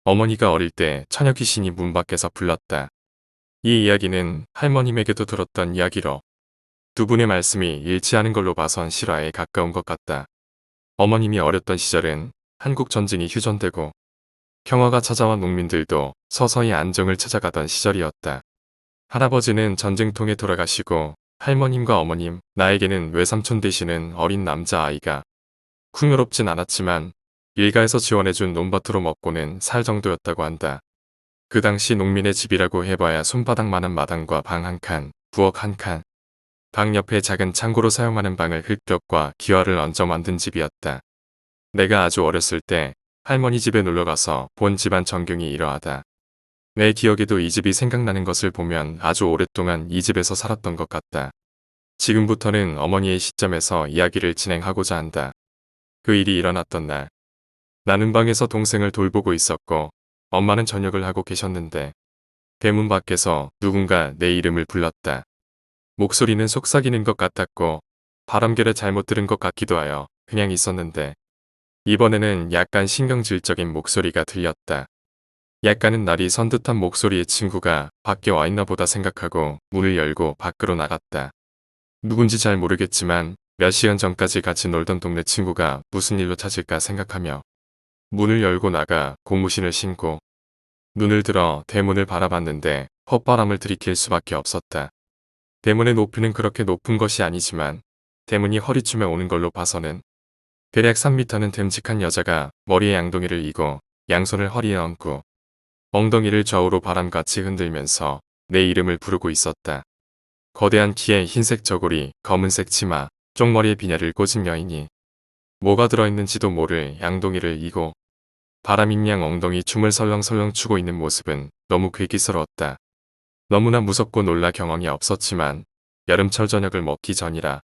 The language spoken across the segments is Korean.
어머니가 어릴 때 처녀 귀신이 문 밖에서 불렀다. 이 이야기는 할머님에게도 들었던 이야기로 두 분의 말씀이 일치하는 걸로 봐선 실화에 가까운 것 같다. 어머님이 어렸던 시절은 한국 전쟁이 휴전되고 평화가 찾아와 농민들도 서서히 안정을 찾아가던 시절이었다. 할아버지는 전쟁통에 돌아가시고 할머님과 어머님, 나에게는 외삼촌 되시는 어린 남자아이가 풍요롭진 않았지만 일가에서 지원해준 논밭으로 먹고는 살 정도였다고 한다. 그 당시 농민의 집이라고 해봐야 손바닥만한 마당과 방 한 칸, 부엌 한 칸, 방 옆에 작은 창고로 사용하는 방을 흙벽과 기와를 얹어 만든 집이었다. 내가 아주 어렸을 때 할머니 집에 놀러가서 본 집안 전경이 이러하다. 내 기억에도 이 집이 생각나는 것을 보면 아주 오랫동안 이 집에서 살았던 것 같다. 지금부터는 어머니의 시점에서 이야기를 진행하고자 한다. 그 일이 일어났던 날, 나는 방에서 동생을 돌보고 있었고 엄마는 저녁을 하고 계셨는데 대문 밖에서 누군가 내 이름을 불렀다. 목소리는 속삭이는 것 같았고 바람결에 잘못 들은 것 같기도 하여 그냥 있었는데 이번에는 약간 신경질적인 목소리가 들렸다. 약간은 날이 선 듯한 목소리의 친구가 밖에 와 있나 보다 생각하고 문을 열고 밖으로 나갔다. 누군지 잘 모르겠지만 몇 시간 전까지 같이 놀던 동네 친구가 무슨 일로 찾을까 생각하며 문을 열고 나가 고무신을 신고 눈을 들어 대문을 바라봤는데 헛바람을 들이킬 수밖에 없었다. 대문의 높이는 그렇게 높은 것이 아니지만 대문이 허리쯤에 오는 걸로 봐서는 대략 3m는 됨직한 여자가 머리에 양동이를 이고 양손을 허리에 얹고 엉덩이를 좌우로 바람같이 흔들면서 내 이름을 부르고 있었다. 거대한 키에 흰색 저고리, 검은색 치마, 쪽머리에 비냐를 꽂은 여인이 뭐가 들어있는지도 모를 양동이를 이고 바람인 양 엉덩이 춤을 설렁설렁 추고 있는 모습은 너무 괴기스러웠다. 너무나 무섭고 놀라 경험이 없었지만 여름철 저녁을 먹기 전이라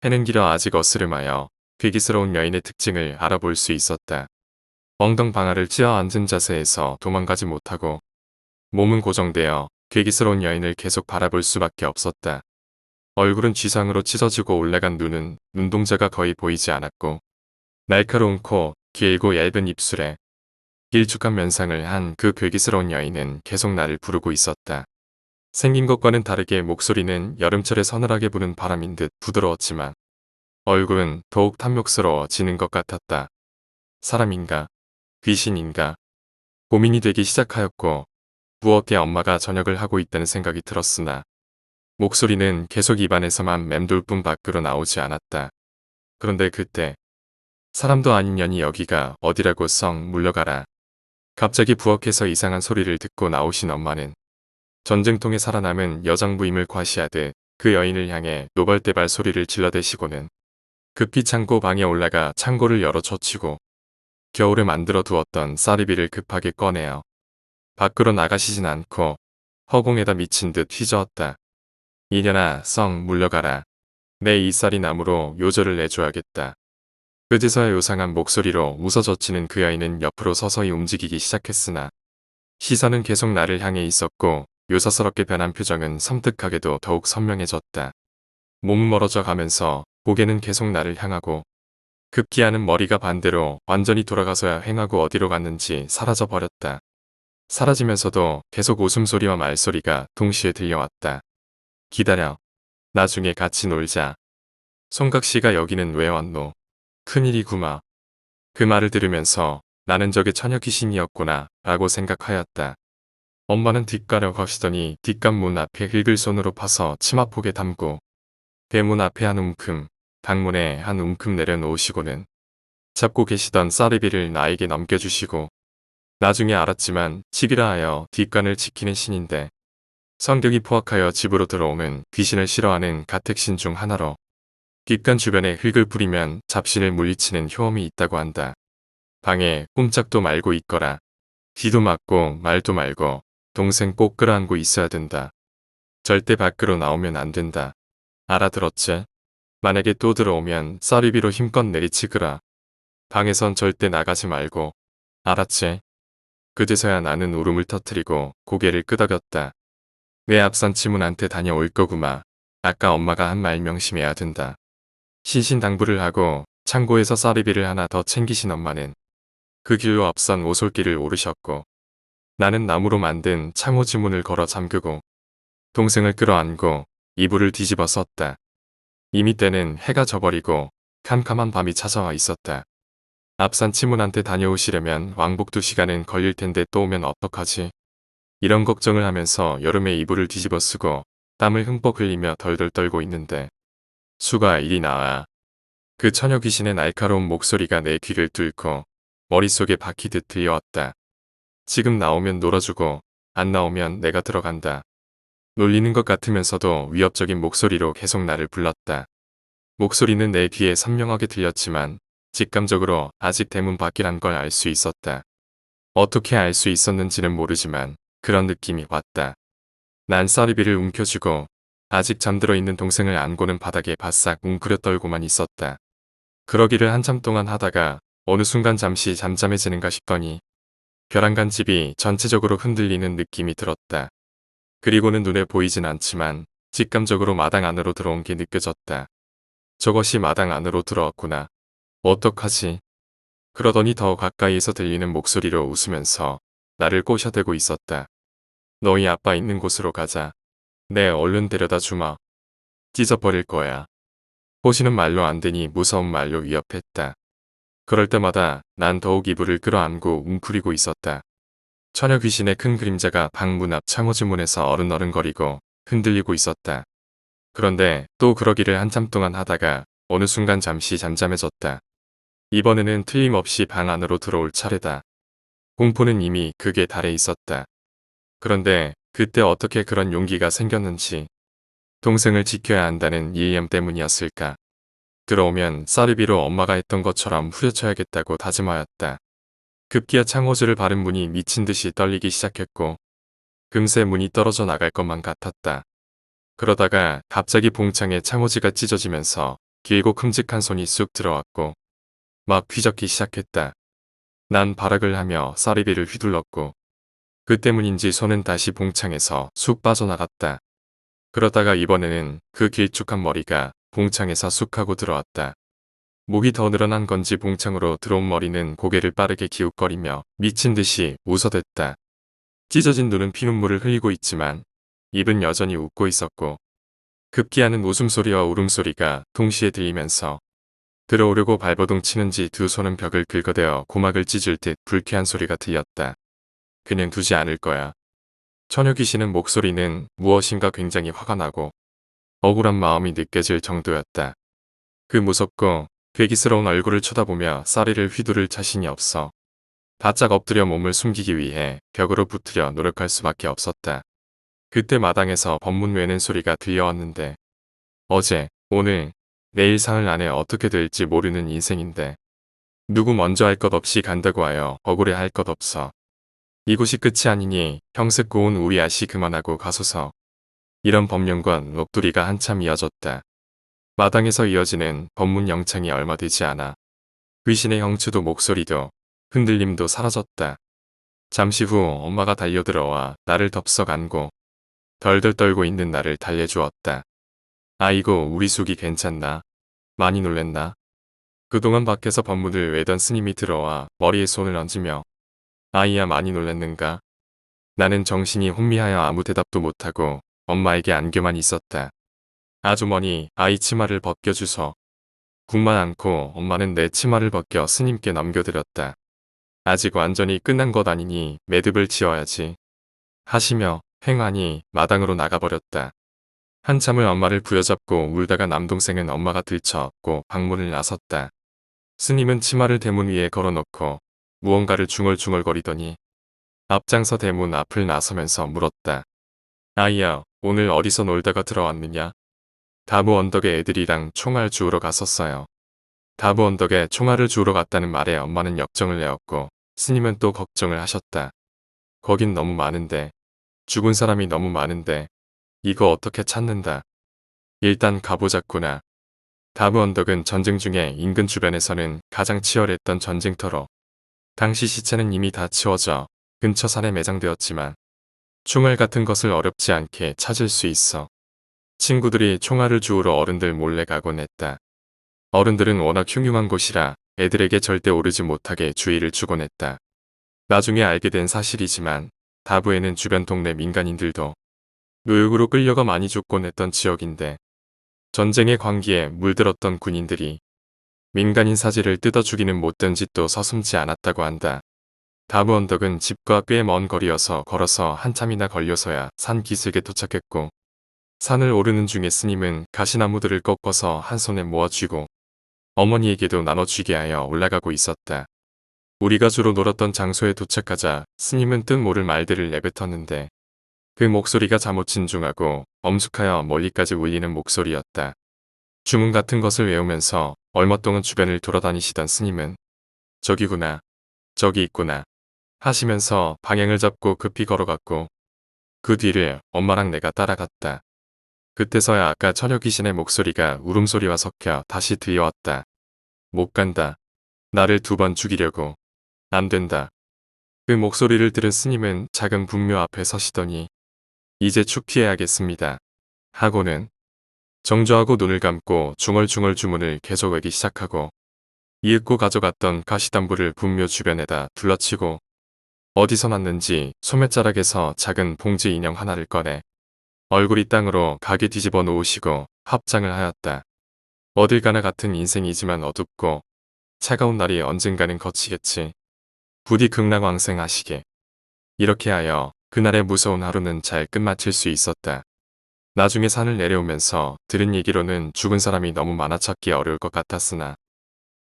해는 길어 아직 어스름하여 괴기스러운 여인의 특징을 알아볼 수 있었다. 엉덩 방아를 찧어 앉은 자세에서 도망가지 못하고 몸은 고정되어 괴기스러운 여인을 계속 바라볼 수밖에 없었다. 얼굴은 쥐상으로 찢어지고 올라간 눈은 눈동자가 거의 보이지 않았고 날카로운 코, 길고 얇은 입술에 길쭉한 면상을 한 그 괴기스러운 여인은 계속 나를 부르고 있었다. 생긴 것과는 다르게 목소리는 여름철에 서늘하게 부는 바람인 듯 부드러웠지만 얼굴은 더욱 탐욕스러워지는 것 같았다. 사람인가? 귀신인가? 고민이 되기 시작하였고 부엌에 엄마가 저녁을 하고 있다는 생각이 들었으나 목소리는 계속 입안에서만 맴돌 뿐 밖으로 나오지 않았다. 그런데 그때 사람도 아닌 년이 여기가 어디라고 썩 물러가라. 갑자기 부엌에서 이상한 소리를 듣고 나오신 엄마는 전쟁통에 살아남은 여장부임을 과시하듯 그 여인을 향해 노발대발 소리를 질러대시고는 급히 창고 방에 올라가 창고를 열어 젖히고 겨울에 만들어 두었던 쌀이비를 급하게 꺼내어 밖으로 나가시진 않고 허공에다 미친 듯 휘저었다. 이년아 썩 물러가라. 내 이쌀이 나무로 요절을 내줘야겠다. 그제서야 요상한 목소리로 웃어젖히는 그 여인은 옆으로 서서히 움직이기 시작했으나 시선은 계속 나를 향해 있었고 요사스럽게 변한 표정은 섬뜩하게도 더욱 선명해졌다. 몸은 멀어져 가면서 고개는 계속 나를 향하고 급기야는 머리가 반대로 완전히 돌아가서야 행하고 어디로 갔는지 사라져 버렸다. 사라지면서도 계속 웃음소리와 말소리가 동시에 들려왔다. 기다려. 나중에 같이 놀자. 송각씨가 여기는 왜 왔노? 큰일이구마. 그 말을 들으면서 나는 저게 처녀 귀신이었구나 라고 생각하였다. 엄마는 뒷가려 거시더니 뒷간문 앞에 흙을 손으로 파서 치마폭에 담고 대문 앞에 한 움큼, 방문에 한 움큼 내려놓으시고는 잡고 계시던 쌀이비를 나에게 넘겨주시고 나중에 알았지만 집이라 하여 뒷간을 지키는 신인데 성격이 포악하여 집으로 들어오면 귀신을 싫어하는 가택신 중 하나로 뒷간 주변에 흙을 뿌리면 잡신을 물리치는 효험이 있다고 한다. 방에 꼼짝도 말고 있거라. 귀도 막고 말도 말고 동생 꼭 끌어안고 있어야 된다. 절대 밖으로 나오면 안 된다. 알아들었지? 만약에 또 들어오면 쌀이비로 힘껏 내리치거라. 방에선 절대 나가지 말고. 알았지? 그제서야 나는 울음을 터뜨리고 고개를 끄덕였다. 내 앞선 치문한테 다녀올 거구마. 아까 엄마가 한 말 명심해야 된다. 신신당부를 하고 창고에서 쌀이비를 하나 더 챙기신 엄마는 그 길로 앞선 오솔길을 오르셨고 나는 나무로 만든 창호 지문을 걸어 잠그고 동생을 끌어안고 이불을 뒤집어 썼다. 이미 때는 해가 져버리고 캄캄한 밤이 찾아와 있었다. 앞산 치문한테 다녀오시려면 왕복 2시간은 걸릴 텐데 또 오면 어떡하지? 이런 걱정을 하면서 여름에 이불을 뒤집어 쓰고 땀을 흠뻑 흘리며 덜덜 떨고 있는데 수가 이리 나와. 그 처녀 귀신의 날카로운 목소리가 내 귀를 뚫고 머릿속에 박히듯 들려왔다. 지금 나오면 놀아주고 안 나오면 내가 들어간다. 놀리는 것 같으면서도 위협적인 목소리로 계속 나를 불렀다. 목소리는 내 귀에 선명하게 들렸지만 직감적으로 아직 대문 밖이란 걸 알 수 있었다. 어떻게 알 수 있었는지는 모르지만 그런 느낌이 왔다. 난 쌀이비를 움켜쥐고 아직 잠들어 있는 동생을 안고는 바닥에 바싹 웅크려 떨고만 있었다. 그러기를 한참 동안 하다가 어느 순간 잠시 잠잠해지는가 싶더니 벼랑간 집이 전체적으로 흔들리는 느낌이 들었다. 그리고는 눈에 보이진 않지만 직감적으로 마당 안으로 들어온 게 느껴졌다. 저것이 마당 안으로 들어왔구나. 어떡하지? 그러더니 더 가까이에서 들리는 목소리로 웃으면서 나를 꼬셔대고 있었다. 너희 아빠 있는 곳으로 가자. 내 얼른 데려다 주마. 찢어버릴 거야. 호시는 말로 안 되니 무서운 말로 위협했다. 그럴 때마다 난 더욱 이불을 끌어안고 웅크리고 있었다. 처녀 귀신의 큰 그림자가 방문 앞 창호지문에서 어른어른거리고 흔들리고 있었다. 그런데 또 그러기를 한참 동안 하다가 어느 순간 잠시 잠잠해졌다. 이번에는 틀림없이 방 안으로 들어올 차례다. 공포는 이미 극에 달해 있었다. 그런데 그때 어떻게 그런 용기가 생겼는지 동생을 지켜야 한다는 일념 때문이었을까. 들어오면 쌀이비로 엄마가 했던 것처럼 후려쳐야겠다고 다짐하였다. 급기야 창호지를 바른 문이 미친 듯이 떨리기 시작했고 금세 문이 떨어져 나갈 것만 같았다. 그러다가 갑자기 봉창에 창호지가 찢어지면서 길고 큼직한 손이 쑥 들어왔고 막 휘젓기 시작했다. 난 발악을 하며 쌀이비를 휘둘렀고 그 때문인지 손은 다시 봉창에서 쑥 빠져나갔다. 그러다가 이번에는 그 길쭉한 머리가 봉창에서 쑥 하고 들어왔다. 목이 더 늘어난 건지 봉창으로 들어온 머리는 고개를 빠르게 기웃거리며 미친 듯이 웃어댔다. 찢어진 눈은 피눈물을 흘리고 있지만 입은 여전히 웃고 있었고 급기야는 웃음소리와 울음소리가 동시에 들리면서 들어오려고 발버둥 치는지 두 손은 벽을 긁어대어 고막을 찢을 듯 불쾌한 소리가 들렸다. 그냥 두지 않을 거야. 처녀 귀신의 목소리는 무엇인가 굉장히 화가 나고 억울한 마음이 느껴질 정도였다. 그 무섭고 괴기스러운 얼굴을 쳐다보며 쌀이를 휘두를 자신이 없어 바짝 엎드려 몸을 숨기기 위해 벽으로 붙으려 노력할 수밖에 없었다. 그때 마당에서 법문 외는 소리가 들려왔는데 어제, 오늘, 내일 사흘 안에 어떻게 될지 모르는 인생인데 누구 먼저 할 것 없이 간다고 하여 억울해 할 것 없어. 이곳이 끝이 아니니 형색 고운 우리 아씨 그만하고 가소서. 이런 법령과 넋두리가 한참 이어졌다. 마당에서 이어지는 법문 영창이 얼마 되지 않아 귀신의 형추도 목소리도 흔들림도 사라졌다. 잠시 후 엄마가 달려들어와 나를 덥석 안고 덜덜 떨고 있는 나를 달래주었다. 아이고 우리 숙이 괜찮나? 많이 놀랬나? 그동안 밖에서 법문을 외던 스님이 들어와 머리에 손을 얹으며 아이야 많이 놀랬는가? 나는 정신이 혼미하여 아무 대답도 못하고 엄마에게 안겨만 있었다. 아주머니 아이 치마를 벗겨주소. 굽만 않고 엄마는 내 치마를 벗겨 스님께 넘겨드렸다. 아직 완전히 끝난 것 아니니 매듭을 지어야지. 하시며 횡하니 마당으로 나가버렸다. 한참을 엄마를 부여잡고 울다가 남동생은 엄마가 들쳐업고 방문을 나섰다. 스님은 치마를 대문 위에 걸어놓고 무언가를 중얼중얼거리더니 앞장서 대문 앞을 나서면서 물었다. 아이야, 오늘 어디서 놀다가 들어왔느냐? 다부 언덕에 애들이랑 총알 주우러 갔었어요. 다부 언덕에 총알을 주우러 갔다는 말에 엄마는 역정을 내었고 스님은 또 걱정을 하셨다. 거긴 너무 많은데, 죽은 사람이 너무 많은데 이거 어떻게 찾는다. 일단 가보자꾸나. 다부 언덕은 전쟁 중에 인근 주변에서는 가장 치열했던 전쟁터로 당시 시체는 이미 다 치워져 근처 산에 매장되었지만 총알 같은 것을 어렵지 않게 찾을 수 있어. 친구들이 총알을 주우러 어른들 몰래 가곤 했다. 어른들은 워낙 흉흉한 곳이라 애들에게 절대 오르지 못하게 주의를 주곤 했다. 나중에 알게 된 사실이지만 다부에는 주변 동네 민간인들도 노역으로 끌려가 많이 죽곤 했던 지역인데 전쟁의 광기에 물들었던 군인들이 민간인 사지를 뜯어 죽이는 못된 짓도 서슴지 않았다고 한다. 다부 언덕은 집과 꽤 먼 거리여서 걸어서 한참이나 걸려서야 산 기슭에 도착했고 산을 오르는 중에 스님은 가시나무들을 꺾어서 한 손에 모아 쥐고 어머니에게도 나눠 쥐게 하여 올라가고 있었다. 우리가 주로 놀았던 장소에 도착하자 스님은 뜻 모를 말들을 내뱉었는데 그 목소리가 잠옷 진중하고 엄숙하여 멀리까지 울리는 목소리였다. 주문 같은 것을 외우면서 얼마 동안 주변을 돌아다니시던 스님은 저기구나, 저기 있구나 하시면서 방향을 잡고 급히 걸어갔고 그 뒤를 엄마랑 내가 따라갔다. 그때서야 아까 처녀 귀신의 목소리가 울음소리와 섞여 다시 들려왔다. 못 간다. 나를 2번 죽이려고. 안 된다. 그 목소리를 들은 스님은 작은 분묘 앞에 서시더니 이제 축피해야겠습니다. 하고는 정조하고 눈을 감고 중얼중얼 주문을 계속 외기 시작하고 이윽고 가져갔던 가시담불을 분묘 주변에다 둘러치고 어디서 났는지 소매자락에서 작은 봉지 인형 하나를 꺼내 얼굴이 땅으로 가게 뒤집어 놓으시고 합장을 하였다. 어딜 가나 같은 인생이지만 어둡고 차가운 날이 언젠가는 거치겠지. 부디 극락왕생하시게. 이렇게 하여 그날의 무서운 하루는 잘 끝마칠 수 있었다. 나중에 산을 내려오면서 들은 얘기로는 죽은 사람이 너무 많아 찾기 어려울 것 같았으나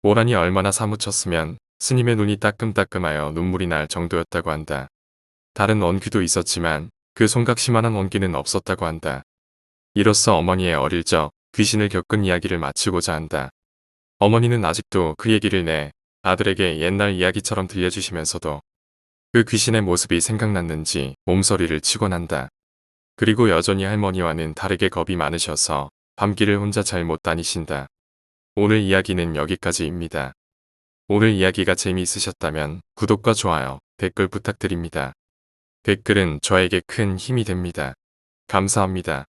오란이 얼마나 사무쳤으면 스님의 눈이 따끔따끔하여 눈물이 날 정도였다고 한다. 다른 원귀도 있었지만 그 손각시만한 원귀는 없었다고 한다. 이로써 어머니의 어릴 적 귀신을 겪은 이야기를 마치고자 한다. 어머니는 아직도 그 얘기를 내 아들에게 옛날 이야기처럼 들려주시면서도 그 귀신의 모습이 생각났는지 몸서리를 치곤 한다. 그리고 여전히 할머니와는 다르게 겁이 많으셔서 밤길을 혼자 잘 못 다니신다. 오늘 이야기는 여기까지입니다. 오늘 이야기가 재미있으셨다면 구독과 좋아요, 댓글 부탁드립니다. 댓글은 저에게 큰 힘이 됩니다. 감사합니다.